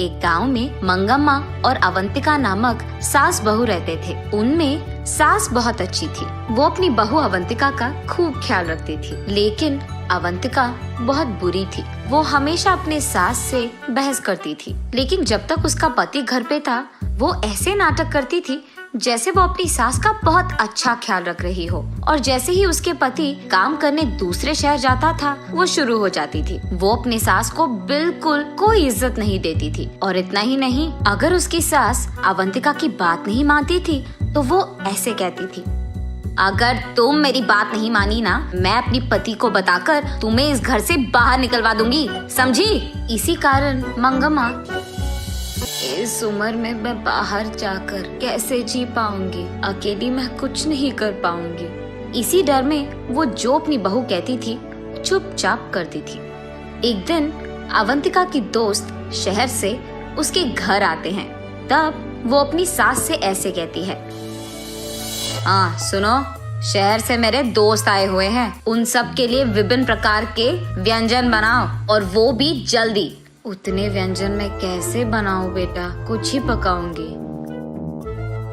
एक गांव में मंगम्मा और अवंतिका नामक सास बहू रहते थे। उनमें सास बहुत अच्छी थी। वो अपनी बहू अवंतिका का खूब ख्याल रखती थी, लेकिन अवंतिका बहुत बुरी थी। वो हमेशा अपने सास से बहस करती थी, लेकिन जब तक उसका पति घर पे था वो ऐसे नाटक करती थी जैसे वो अपनी सास का बहुत अच्छा ख्याल रख रही हो। और जैसे ही उसके पति काम करने दूसरे शहर जाता था वो शुरू हो जाती थी। वो अपनी सास को बिल्कुल कोई इज्जत नहीं देती थी। और इतना ही नहीं, अगर उसकी सास अवंतिका की बात नहीं मानती थी तो वो ऐसे कहती थी, अगर तुम मेरी बात नहीं मानी ना, मैं अपनी पति को बताकर तुम्हें इस घर से बाहर निकलवा दूंगी, समझी। इसी कारण मंगम्मा, इस उम्र में मैं बाहर जाकर कैसे जी पाऊंगी, अकेली मैं कुछ नहीं कर पाऊंगी। इसी डर में वो जो अपनी बहू कहती थी चुपचाप करती थी। एक दिन अवंतिका की दोस्त शहर से उसके घर आते हैं। तब वो अपनी सास से ऐसे कहती है, हाँ सुनो, शहर से मेरे दोस्त आए हुए हैं, उन सब के लिए विभिन्न प्रकार के व्यंजन बनाओ और वो भी जल्दी। उतने व्यंजन मैं कैसे बनाऊं बेटा, कुछ ही पकाऊंगी।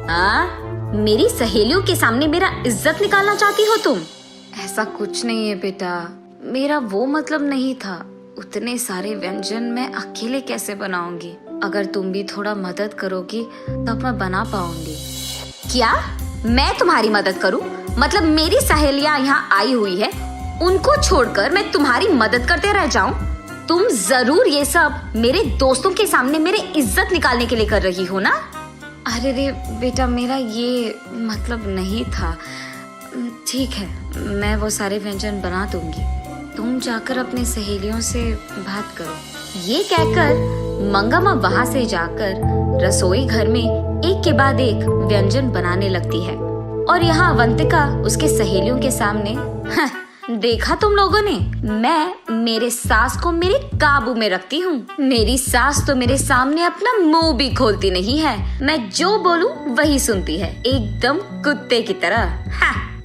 हाँ, मेरी सहेलियों के सामने मेरा इज्जत निकालना चाहती हो तुम? ऐसा कुछ नहीं है बेटा, मेरा वो मतलब नहीं था। उतने सारे व्यंजन मैं अकेले कैसे बनाऊंगी? अगर तुम भी थोड़ा मदद करोगी तब मैं बना पाऊंगी। क्या मैं तुम्हारी मदद करूं? मतलब मेरी सहेलियां यहाँ आई हुई है, उनको छोड़कर मैं तुम्हारी मदद करते रह जाऊं? तुम जरूर ये सब मेरे दोस्तों के सामने मेरे इज्जत निकालने के लिए कर रही हो ना? अरे रे बेटा, मेरा ये मतलब नहीं था। ठीक है, मैं वो सारे व्यंजन बना दूंगी, तुम जाकर अपनी सहेलियों से बात करो। ये कहकर मंगम्मा वहाँ से जाकर रसोई घर में एक के बाद एक व्यंजन बनाने लगती है। और यहाँ अवंतिका उसके सहेलियों के सामने, देखा तुम लोगों ने, मैं मेरे सास को मेरे काबू में रखती हूँ। मेरी सास तो मेरे सामने अपना मुंह भी खोलती नहीं है, मैं जो बोलूँ वही सुनती है, एकदम कुत्ते की तरह।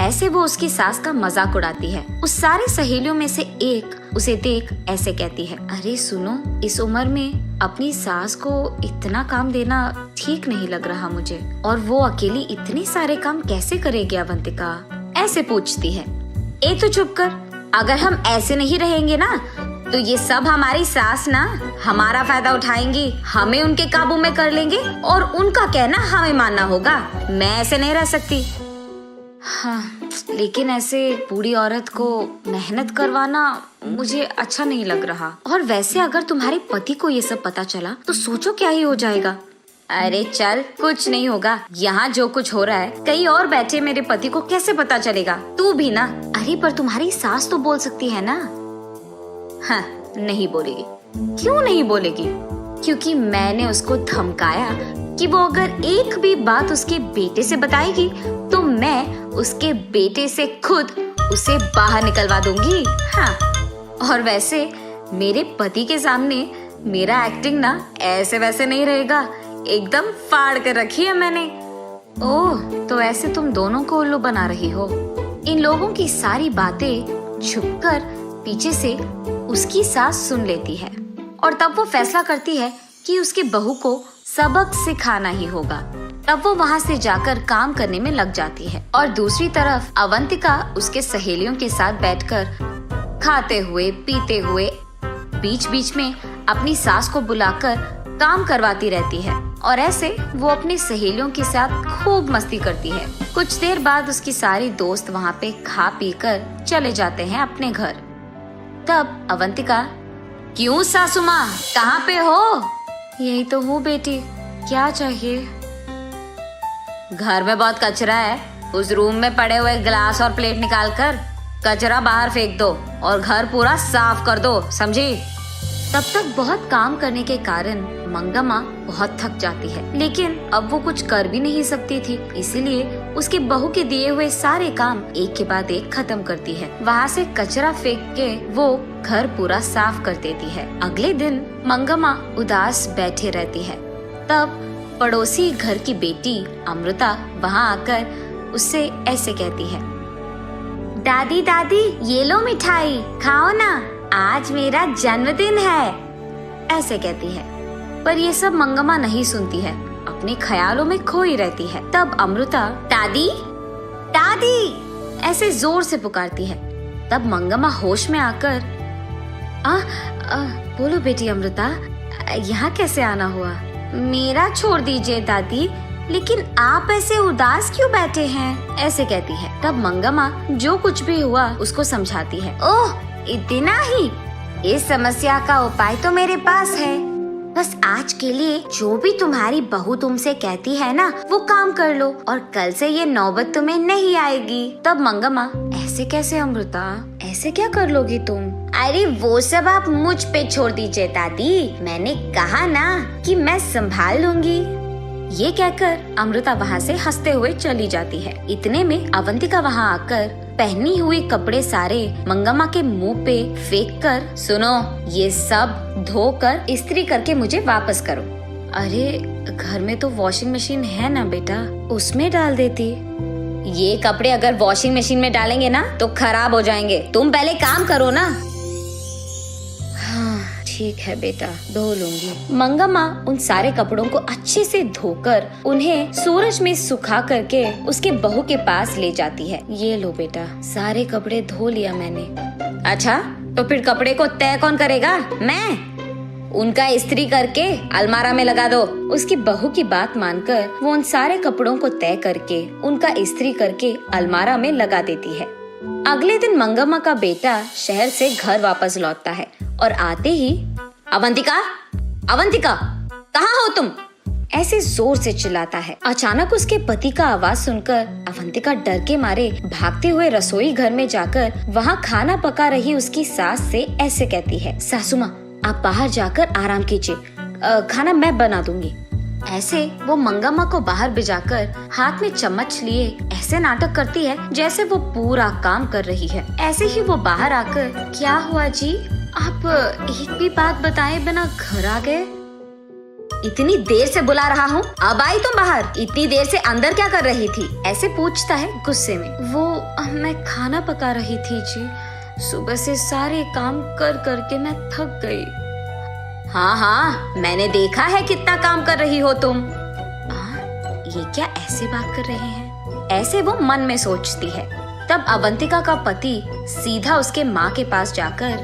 ऐसे वो उसकी सास का मजाक उड़ाती है। उस सारे सहेलियों में से एक उसे देख ऐसे कहती है, अरे सुनो, इस उम्र में अपनी सास को इतना काम देना ठीक नहीं लग रहा मुझे, और वो अकेली इतने सारे काम कैसे करेगी अवंतिका? ऐसे पूछती है। ए तो चुप कर, अगर हम ऐसे नहीं रहेंगे ना तो ये सब हमारी सास ना हमारा फायदा उठाएंगी, हमें उनके काबू में कर लेंगे और उनका कहना हमें मानना होगा। मैं ऐसे नहीं रह सकती। हाँ, लेकिन ऐसे बूढ़ी औरत को मेहनत करवाना मुझे अच्छा नहीं लग रहा। और वैसे अगर तुम्हारे पति को ये सब पता चला तो सोचो क्या ही हो जाएगा। अरे चल, कुछ नहीं होगा। यहाँ जो कुछ हो रहा है कहीं और बैठे मेरे पति को कैसे पता चलेगा? तू भी ना। अरे पर तुम्हारी सास तो बोल सकती है ना। हाँ, नहीं बोलेगी। क्यों नहीं बोलेगी? क्योंकि मैंने उसको धमकाया कि वो अगर एक भी बात उसके बेटे से बताएगी तो मैं उसके बेटे से खुद उसे बाहर निकलवा दूंगी। हाँ, और वैसे मेरे पति के सामने मेरा एक्टिंग ना ऐसे वैसे नहीं रहेगा, एकदम फाड़ कर रखी है मैंने। ओह, तो ऐसे तुम दोनों को उल्लू बना रही हो। इन लोगों की सारी बातें छुपकर पीछे से उसकी सास सुन लेती है और तब वो फैसला करती है कि उसकी बहू को सबक सिखाना ही होगा। तब वो वहाँ से जाकर काम करने में लग जाती है और दूसरी तरफ अवंतिका उसके सहेलियों के साथ बैठकर खाते हुए पीते हुए बीच बीच में अपनी सास को बुलाकर काम करवाती रहती है। और ऐसे वो अपनी सहेलियों के साथ खूब मस्ती करती है। कुछ देर बाद उसकी सारी दोस्त वहाँ पे खा पी कर चले जाते हैं अपने घर। तब अवंतिका, क्यों सासू माँ, कहाँ पे हो? यही तो हूँ बेटी, क्या चाहिए? घर में बहुत कचरा है, उस रूम में पड़े हुए गिलास और प्लेट निकाल कर कचरा बाहर फेंक दो और घर पूरा साफ कर दो, समझी? तब तक बहुत काम करने के कारण मंगम्मा बहुत थक जाती है, लेकिन अब वो कुछ कर भी नहीं सकती थी, इसीलिए उसकी बहू के दिए हुए सारे काम एक के बाद एक खत्म करती है। वहाँ से कचरा फेंक के वो घर पूरा साफ कर देती है। अगले दिन मंगम्मा उदास बैठे रहती है। तब पड़ोसी घर की बेटी अमृता वहाँ आकर उससे ऐसे कहती है, दादी दादी, ये लो मिठाई, खाओ ना, आज मेरा जन्मदिन है। ऐसे कहती है। पर ये सब मंगम्मा नहीं सुनती है, अपने ख्यालों में खोई रहती है। तब अमृता दादी दादी ऐसे जोर से पुकारती है। तब मंगम्मा होश में आकर बोलो बेटी अमृता, यहाँ कैसे आना हुआ? मेरा छोड़ दीजिए दादी, लेकिन आप ऐसे उदास क्यों बैठे हैं? ऐसे कहती है। तब मंगम्मा जो कुछ भी हुआ उसको समझाती है। ओह, इतना ही? इस समस्या का उपाय तो मेरे पास है। बस आज के लिए जो भी तुम्हारी बहू तुमसे कहती है ना, वो काम कर लो और कल से ये नौबत तुम्हें नहीं आएगी। तब मंगम्मा, ऐसे कैसे अमृता, ऐसे क्या कर लोगी तुम? अरे वो सब आप मुझ पे छोड़ दीजिए दादी, मैंने कहा ना कि मैं संभाल लूंगी। ये कहकर अमृता वहाँ से हंसते हुए चली जाती है। इतने में अवंतिका वहाँ आकर पहनी हुई कपड़े सारे मंगम्मा के मुंह पे फेंक कर, सुनो, ये सब धोकर इस्त्री करके मुझे वापस करो। अरे घर में तो वॉशिंग मशीन है ना बेटा, उसमें डाल देती। ये कपड़े अगर वॉशिंग मशीन में डालेंगे ना तो खराब हो जाएंगे, तुम पहले काम करो ना। ठीक है बेटा, धो लूंगी। मंगम्मा उन सारे कपड़ों को अच्छे से धोकर उन्हें सूरज में सुखा करके उसके बहू के पास ले जाती है। ये लो बेटा, सारे कपड़े धो लिया मैंने। अच्छा, तो फिर कपड़े को तय कौन करेगा? मैं? उनका इस्त्री करके अलमारा में लगा दो। उसकी बहू की बात मानकर वो उन सारे कपड़ों को तय करके उनका इस्त्री करके अलमारा में लगा देती है। अगले दिन मंगम्मा का बेटा शहर से घर वापस लौटता है और आते ही अवंतिका, अवंतिका, कहाँ हो तुम? ऐसे जोर से चिल्लाता है। अचानक उसके पति का आवाज सुनकर अवंतिका डर के मारे भागते हुए रसोई घर में जाकर वहाँ खाना पका रही उसकी सास से ऐसे कहती है, सासू माँ, आप बाहर जाकर आराम कीजिए, खाना मैं बना दूंगी। ऐसे वो मंगम्मा को बाहर भिजाकर हाथ में चम्मच लिए ऐसे नाटक करती है जैसे वो पूरा काम कर रही है। ऐसे ही वो बाहर आकर, क्या हुआ जी, आप एक भी बात बताए बिना घर आ गए? इतनी देर से बुला रहा हूँ, अब आई तुम बाहर? इतनी देर से अंदर क्या कर रही थी? ऐसे पूछता है गुस्से में। वो मैं खाना पका रही थी जी, सुबह से सारे काम कर करके मैं थक गई। हाँ हाँ, मैंने देखा है कितना काम कर रही हो तुम। ये क्या ऐसे बात कर रहे हैं? ऐसे वो मन में सोचती है। तब अवंतिका का पति सीधा उसके माँ के पास जाकर,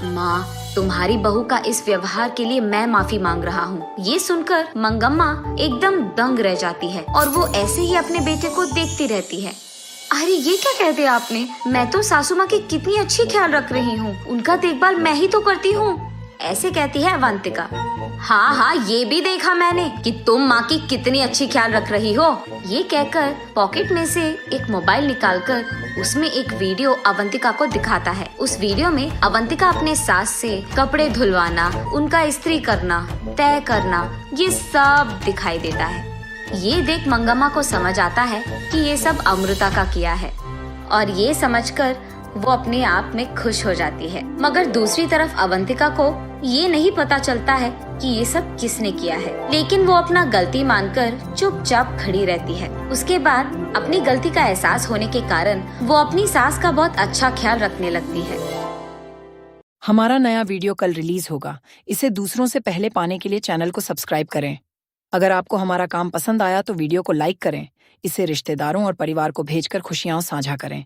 माँ, तुम्हारी बहू का इस व्यवहार के लिए मैं माफी मांग रहा हूँ। ये सुनकर मंगम्मा एकदम दंग रह जाती है और वो ऐसे ही अपने बेटे को देखती रहती है। अरे ये क्या कह दिया आपने? मैं तो सासू माँ की कितनी अच्छी ख्याल रख रही हूँ, उनका देखभाल मैं ही तो करती हूँ, ऐसे कहती है अवंतिका। हाँ हाँ, ये भी देखा मैंने कि तुम माँ की कितनी अच्छी ख्याल रख रही हो। ये कहकर पॉकेट में से एक मोबाइल निकालकर उसमें एक वीडियो अवंतिका को दिखाता है। उस वीडियो में अवंतिका अपने सास से कपड़े धुलवाना, उनका इस्त्री करना, तय करना, ये सब दिखाई देता है। ये देख मंगम्मा को समझ आता है कि ये सब अमृता का किया है और ये समझकर वो अपने आप में खुश हो जाती है। मगर दूसरी तरफ अवंतिका को ये नहीं पता चलता है कि ये सब किसने किया है, लेकिन वो अपना गलती मानकर चुपचाप खड़ी रहती है। उसके बाद अपनी गलती का एहसास होने के कारण वो अपनी सास का बहुत अच्छा ख्याल रखने लगती है। हमारा नया वीडियो कल रिलीज होगा, इसे दूसरों से पहले पाने के लिए चैनल को सब्सक्राइब करें। अगर आपको हमारा काम पसंद आया तो वीडियो को लाइक करें, इसे रिश्तेदारों और परिवार को भेजकर खुशियां साझा करें।